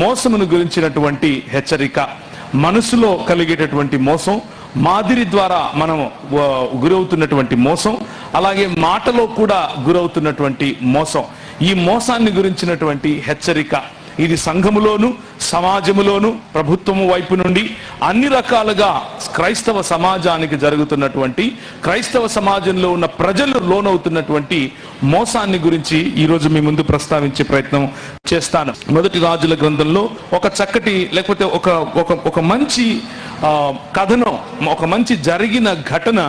మోసమును గురించినటువంటి హెచ్చరిక. మనసులో కలిగేటటువంటి మోసం, మాదిరి ద్వారా మనం గురవుతున్నటువంటి మోసం, అలాగే మాటలో కూడా గురవుతున్నటువంటి మోసం. ఈ మోసాన్ని గురించినటువంటి హెచ్చరిక ఇది సంఘములోను, సమాజములోను, ప్రభుత్వము వైపు నుండి అన్ని రకాలుగా క్రైస్తవ సమాజానికి జరుగుతున్నటువంటి, క్రైస్తవ సమాజంలో ఉన్న ప్రజలు లోనవుతున్నటువంటి మోసాన్ని గురించి ఈరోజు మీ ముందు ప్రస్తావించే ప్రయత్నం చేస్తాను. మొదటి రాజుల గ్రంథంలో ఒక చక్కటి, లేకపోతే ఒక మంచి కథనం, ఒక మంచి జరిగిన ఘటన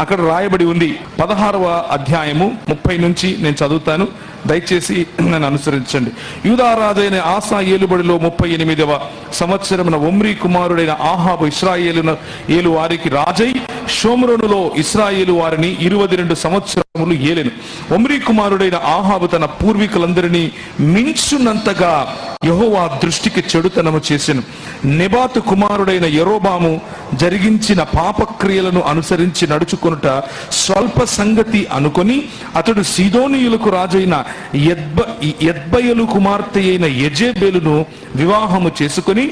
అక్కడ రాయబడి ఉంది. 16వ అధ్యాయము 30 నుంచి నేను చదువుతాను, దయచేసి నన్ను అనుసరించండి. యూదా రాజైన ఆసా ఏలుబడిలో 38వ సంవత్సరమున ఒమ్రీ కుమారుడైన ఆహాబు ఇశ్రాయేలు వారికి రాజై షోమ్రోనులో ఇశ్రాయేలు వారిని 22 సంవత్సరములు ఏలెను. ఒమ్రీ కుమారుడైన ఆహాబు తన పూర్వీకులందరినీ మించునంతగా యెహోవా దృష్టికి చెడుతనము చేసెను. నెబాతు కుమారుడైన యెరోబాము జరిగించిన పాపక్రియలను అనుసరించి నడుచుకొనుట స్వల్ప సంగతి అనుకొని అతడు సీదోనీయులకు రాజైన యెజ్బయలు కుమార్తె అయిన యెజెబెలును వివాహము చేసుకుని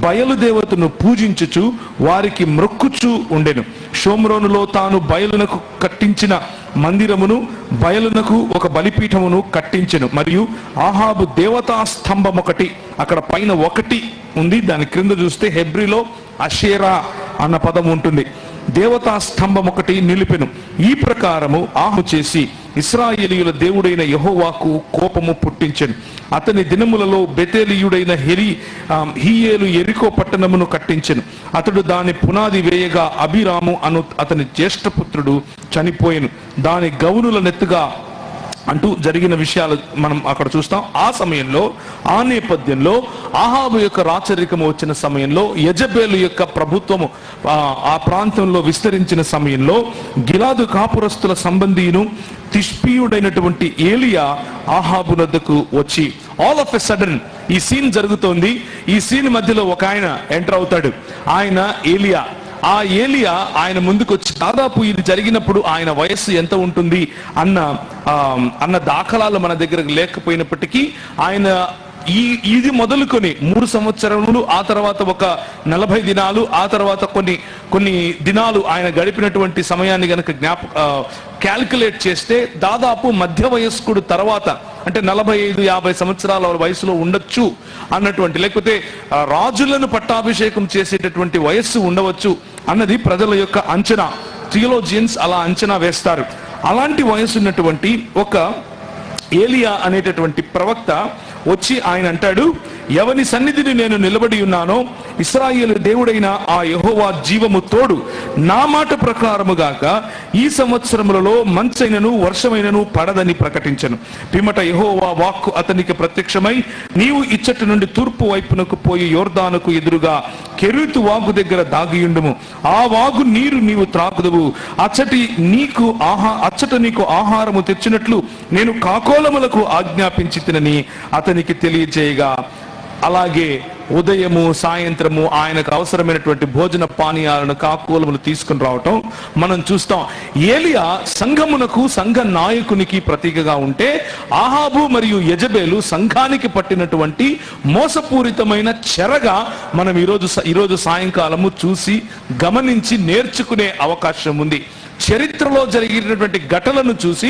బయలుదేవతను పూజించుచు వారికి మ్రొక్కుచూ ఉండెను. షోమ్రోనులో తాను బయలునకు కట్టించిన మందిరమును, బయలునకు ఒక బలిపీఠమును కట్టించెను. మరియు ఆహాబు దేవతా స్తంభం ఒకటి, అక్కడ పైన ఒకటి ఉంది, దాని క్రింద చూస్తే హెబ్రిలో అషేరా అన్న పదం ఉంటుంది. దేవతా స్తంభం ఒకటి నిలిపెను. ఈ ప్రకారము ఆహాబు చేసి ఇశ్రాయేలీయుల దేవుడైన యెహోవాకు కోపము పుట్టించెను. అతని దినములలో బెతేలీయుడైన హీయేలు యెరికో పట్టణమును కట్టించెను. అతడు దాని పునాది వేయగా అబీరాము అను అతని జ్యేష్ఠపుత్రుడు చనిపోయెను. దాని గౌనుల నెత్తుగా అంటూ జరిగిన విషయాలు మనం అక్కడ చూస్తాం. ఆ సమయంలో, ఆ నేపథ్యంలో ఆహాబు యొక్క రాచరికము వచ్చిన సమయంలో, యెజెబెలు యొక్క ప్రభుత్వము ఆ ప్రాంతంలో విస్తరించిన సమయంలో గిలాదు కాపురస్తుల సంబంధీయును తిష్పీయుడైనటువంటి ఏలియా ఆహాబు వద్దకు వచ్చి, ఆల్ ఆఫ్ ఎ సడన్ ఈ సీన్ జరుగుతోంది. ఈ సీన్ మధ్యలో ఒక ఆయన ఎంటర్ అవుతాడు. ఆయన ఏలియా. ఆ ఏలియా ఆయన ముందుకు వచ్చి, దాదాపు ఇది జరిగినప్పుడు ఆయన వయస్సు ఎంత ఉంటుంది అన్న దాఖలాలు మన దగ్గర లేకపోయినప్పటికీ, ఆయన ఇది మొదలుకొని 3 సంవత్సరములు, ఆ తర్వాత ఒక 40 దినాలు, ఆ తర్వాత కొన్ని దినాలు ఆయన గడిపినటువంటి సమయాన్ని గనక క్యాల్కులేట్ చేస్తే దాదాపు మధ్య వయస్కుడు తర్వాత, అంటే 45-50 సంవత్సరాల వయసులో ఉండొచ్చు అన్నటువంటి, లేకపోతే రాజులను పట్టాభిషేకం చేసేటటువంటి వయస్సు ఉండవచ్చు అన్నది ప్రజల యొక్క అంచనా. థియోలోజియన్స్ అలా అంచనా వేస్తారు. అలాంటి వయసు ఉన్నటువంటి ఒక ఏలియా అనేటటువంటి ప్రవక్త వచ్చి ఆయన అంటాడు, ఎవని సన్నిధిని నేను నిలబడి ఉన్నానో ఇశ్రాయేలు దేవుడైన ఆ యెహోవా జీవము తోడు, నా మాట ప్రకారముగాక ఈ సంవత్సరములలో మంచైనను వర్షమైనను పడదని ప్రకటించను. పిమ్మట యెహోవా వాక్కు అతనికి ప్రత్యక్షమై, నీవు ఇచ్చటి నుండి తూర్పు వైపునకు పోయి యోర్దానుకు ఎదురుగా కెరీతు వాగు దగ్గర దాగియుండుము. ఆ వాగు నీరు నీవు త్రాగుదువు. అచ్చట నీకు ఆహారము తెచ్చినట్లు నేను కాకోలములకు ఆజ్ఞాపించి తినని అతనికి తెలియజేయగా, అలాగే ఉదయము సాయంత్రము ఆయనకు అవసరమైనటువంటి భోజన పానీయాలను కాకోలములు తీసుకుని రావటం మనం చూస్తాం. ఏలియా సంఘమునకు, సంఘ నాయకునికి ప్రతీకగా ఉంటే, ఆహాబు మరియు యెజెబెలు సంఘానికి పట్టినటువంటి మోసపూరితమైన చెరగా మనం ఈరోజు సాయంకాలము చూసి గమనించి నేర్చుకునే అవకాశం ఉంది. చరిత్రలో జరిగినటువంటి ఘటనలను చూసి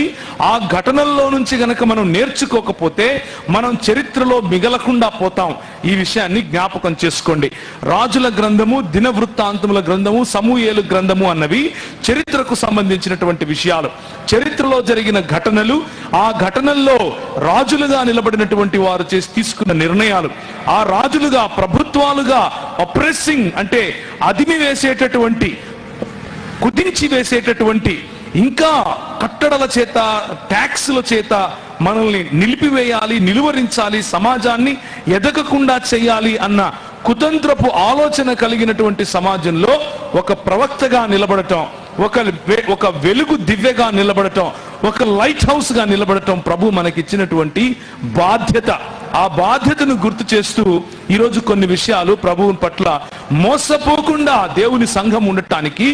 ఆ ఘటనల్లో నుంచి గనక మనం నేర్చుకోకపోతే మనం చరిత్రలో మిగలకుండా పోతాం. ఈ విషయాన్ని జ్ఞాపకం చేసుకోండి. రాజుల గ్రంథము, దిన వృత్తాంతముల గ్రంథము, సమూయేలు గ్రంథము అన్నవి చరిత్రకు సంబంధించినటువంటి విషయాలు. చరిత్రలో జరిగిన ఘటనలు, ఆ ఘటనల్లో రాజులుగా నిలబడినటువంటి వారు తీసుకున్న నిర్ణయాలు, ఆ రాజులుగా, ప్రభుత్వాలుగా అప్రెసింగ్ అంటే అదిమి వేసేటటువంటి, కుదించి వేసేటటువంటి, ఇంకా కట్టడల చేత, ట్యాక్సుల చేత మనల్ని నిలిపివేయాలి, నిలువరించాలి, సమాజాన్ని ఎదగకుండా చేయాలి అన్న కుతంత్రపు ఆలోచన కలిగినటువంటి సమాజంలో ఒక ప్రవక్తగా నిలబడటం, ఒక వెలుగు దివ్యగా నిలబడటం, ఒక లైట్ హౌస్ గా నిలబడటం ప్రభు మనకిచ్చినటువంటి బాధ్యత. ఆ బాధ్యతను గుర్తు చేస్తూ ఈరోజు కొన్ని విషయాలు ప్రభువు పట్ల మోసపోకుండా దేవుని సంఘం ఉండటానికి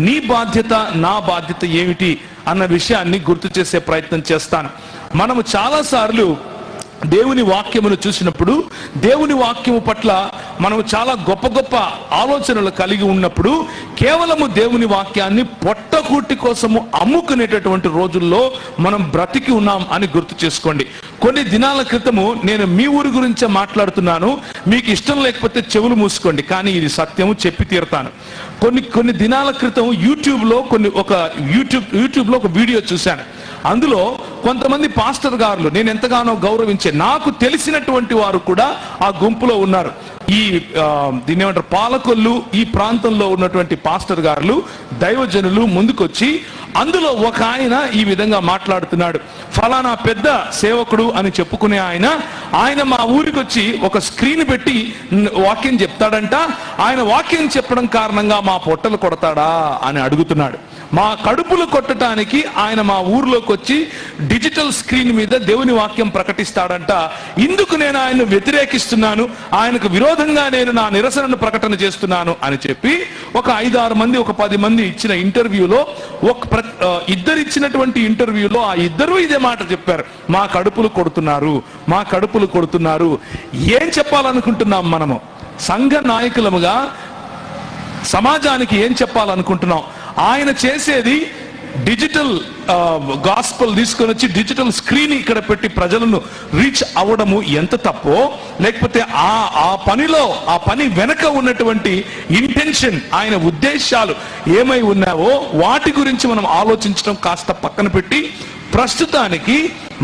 నీ బాధ్యత, నా బాధ్యత ఏమిటి అన్న విషయాన్ని గుర్తు చేసే ప్రయత్నం చేస్తాను. మనము చాలా సార్లు దేవుని వాక్యమును చూసినప్పుడు, దేవుని వాక్యము పట్ల మనం చాలా గొప్ప గొప్ప ఆలోచనలు కలిగి ఉన్నప్పుడు, కేవలము దేవుని వాక్యాన్ని పొట్టకూటి కోసము అమ్ముకునేటటువంటి రోజుల్లో మనం బ్రతికి ఉన్నాం అని గుర్తు చేసుకోండి. కొన్ని దినాల క్రితము నేను మీ ఊరి గురించే మాట్లాడుతున్నాను, మీకు ఇష్టం లేకపోతే చెవులు మూసుకోండి, కానీ ఇది సత్యము, చెప్పి తీరుతాను. కొన్ని దినాల క్రితం యూట్యూబ్లో ఒక వీడియో చూశాను. అందులో కొంతమంది పాస్టర్ గారులు, నేను ఎంతగానో గౌరవించే, నాకు తెలిసినటువంటి వారు కూడా ఆ గుంపులో ఉన్నారు. దీన్ని ఏమంటారు, పాలకొల్లు ఈ ప్రాంతంలో ఉన్నటువంటి పాస్టర్ గారులు, దైవజనులు ముందుకొచ్చి అందులో ఒక ఆయన ఈ విధంగా మాట్లాడుతున్నాడు. ఫలానా పెద్ద సేవకుడు అని చెప్పుకునే ఆయన మా ఊరికి వచ్చి ఒక స్క్రీన్ పెట్టి వాక్యం చెప్తాడంట. ఆయన వాక్యం చెప్పడం కారణంగా మా పొట్టలు కొడతాడా అని అడుగుతున్నాడు. మా కడుపులు కొట్టడానికి ఆయన మా ఊర్లోకి వచ్చి డిజిటల్ స్క్రీన్ మీద దేవుని వాక్యం ప్రకటిస్తాడంట. ఇందుకు నేను ఆయన్ను వ్యతిరేకిస్తున్నాను, ఆయనకు విరోధంగా నేను నా నిరసనను ప్రకటన చేస్తున్నాను అని చెప్పి ఒక 5-6 మంది, ఒక 10 మంది ఇచ్చిన ఇంటర్వ్యూలో, ఇద్దరు ఇచ్చినటువంటి ఇంటర్వ్యూలో ఆ ఇద్దరు ఇదే మాట చెప్పారు, మా కడుపులు కొడుతున్నారు. ఏం చెప్పాలనుకుంటున్నాం మనము? సంఘ నాయకులముగా సమాజానికి ఏం చెప్పాలనుకుంటున్నాం? ఆయన చేసేది డిజిటల్ గాస్పల్ తీసుకొని వచ్చి డిజిటల్ స్క్రీన్ ఇక్కడ పెట్టి ప్రజలను రీచ్ అవ్వడము ఎంత తప్పో, లేకపోతే ఆ పని వెనక ఉన్నటువంటి ఇంటెన్షన్, ఆయన ఉద్దేశాలు ఏమై ఉన్నావో వాటి గురించి మనం ఆలోచించడం కాస్త పక్కన పెట్టి, ప్రస్తుతానికి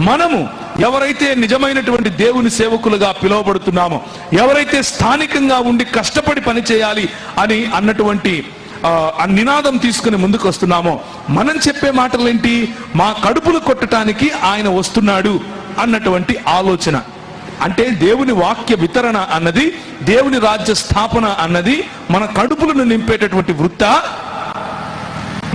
మనము ఎవరైతే నిజమైనటువంటి దేవుని సేవకులుగా పిలువబడుతున్నామో, ఎవరైతే స్థానికంగా ఉండి కష్టపడి పని చేయాలి అని అన్నటువంటి నినాదం తీసుకుని ముందుకు వస్తున్నామో, మనం చెప్పే మాటలు ఏంటి? మా కడుపులు కొట్టడానికి ఆయన వస్తున్నాడు అన్నటువంటి ఆలోచన. అంటే దేవుని వాక్య వితరణ అన్నది, దేవుని రాజ్య స్థాపన అన్నది మన కడుపులను నింపేటటువంటి వృత్తా?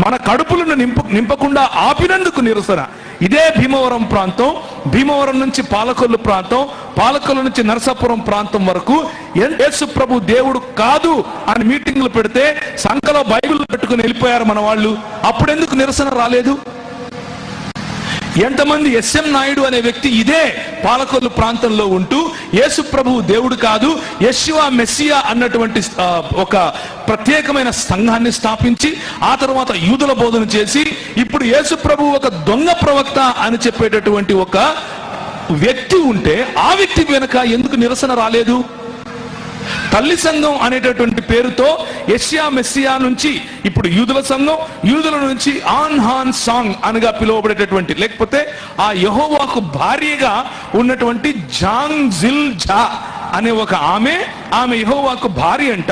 మన కడుపులను నింపకుండా ఆపినందుకు నిరసన. ఇదే భీమవరం ప్రాంతం, భీమవరం నుంచి పాలకొల్లు ప్రాంతం, పాలకొల్లు నుంచి నరసాపురం ప్రాంతం వరకు యేసు ప్రభు దేవుడు కాదు అని మీటింగ్లు పెడితే సంఖలో బైబిల్ పెట్టుకుని వెళ్ళిపోయారు మన వాళ్ళు. అప్పుడెందుకు నిరసన రాలేదు? ఎంతమంది ఎస్ఎం నాయుడు అనే వ్యక్తి ఇదే పాలకొల్లు ప్రాంతంలో ఉంటూ యేసు ప్రభువు దేవుడు కాదు, యెషువా మెస్సియా అన్నటువంటి ఒక ప్రత్యేకమైన సంఘాన్ని స్థాపించి ఆ తర్వాత యూదుల బోధన చేసి ఇప్పుడు యేసు ప్రభువు ఒక దొంగ ప్రవక్త అని చెప్పేటటువంటి ఒక వ్యక్తి ఉంటే ఆ వ్యక్తి వెనుక ఎందుకు నిరసన రాలేదు? తల్లి సంఘం అనేటటువంటి పేరుతో యెషయా మెస్సియా నుంచి ఇప్పుడు యూదుల సంఘం, యూదుల నుంచి ఆన్ హాన్ సాంగ్ అనగా పిలువబడేటటువంటి, లేకపోతే ఆ యెహోవాకు భార్యగా ఉన్నటువంటి జాంగ్ జిల్ జా అనే ఒక ఆమె యెహోవాకు భార్య అంట.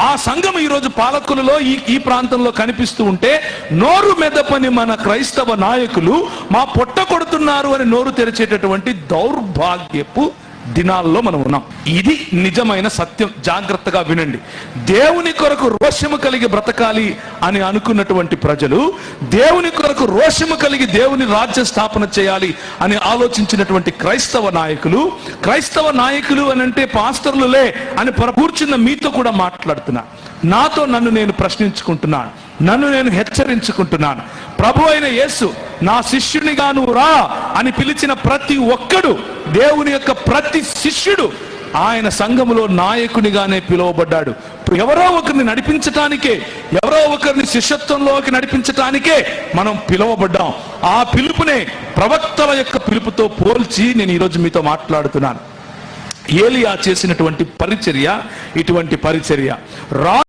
ఆ సంఘం ఈరోజు పాలకులలో ఈ ప్రాంతంలో కనిపిస్తూ ఉంటే నోరు మెదపని మన క్రైస్తవ నాయకులు మా పొట్ట కొడుతున్నారు అని నోరు తెరిచేటటువంటి దౌర్భాగ్యపు దినాల్లో మనం ఉన్నాం. ఇది నిజమైన సత్యం. జాగ్రత్తగా వినండి. దేవుని కొరకు రోషము కలిగి బ్రతకాలి అని అనుకున్నటువంటి ప్రజలు, దేవుని కొరకు రోషము కలిగి దేవుని రాజ్య స్థాపన చేయాలి అని ఆలోచించినటువంటి క్రైస్తవ నాయకులు అని అంటే పాస్టర్లులే అని కూర్చున్న మీతో కూడా మాట్లాడుతున్నా. నాతో నన్ను నేను ప్రశ్నించుకుంటున్నాను, నన్ను నేను హెచ్చరించుకుంటున్నాను. ప్రభు అయిన యేసు నా శిష్యునిగా నువ్వు రా అని పిలిచిన ప్రతి ఒక్కడు, దేవుని యొక్క ప్రతి శిష్యుడు ఆయన సంఘములో నాయకునిగానే పిలువబడ్డాడు. ఎవరో ఒకరిని నడిపించటానికే, ఎవరో ఒకరిని శిష్యత్వంలోకి నడిపించటానికే మనం పిలువబడ్డాం. ఆ పిలుపునే ప్రవక్తల యొక్క పిలుపుతో పోల్చి నేను ఈరోజు మీతో మాట్లాడుతున్నాను. ఏలియా చేసినటువంటి పరిచర్య ఇటువంటి పరిచర్య.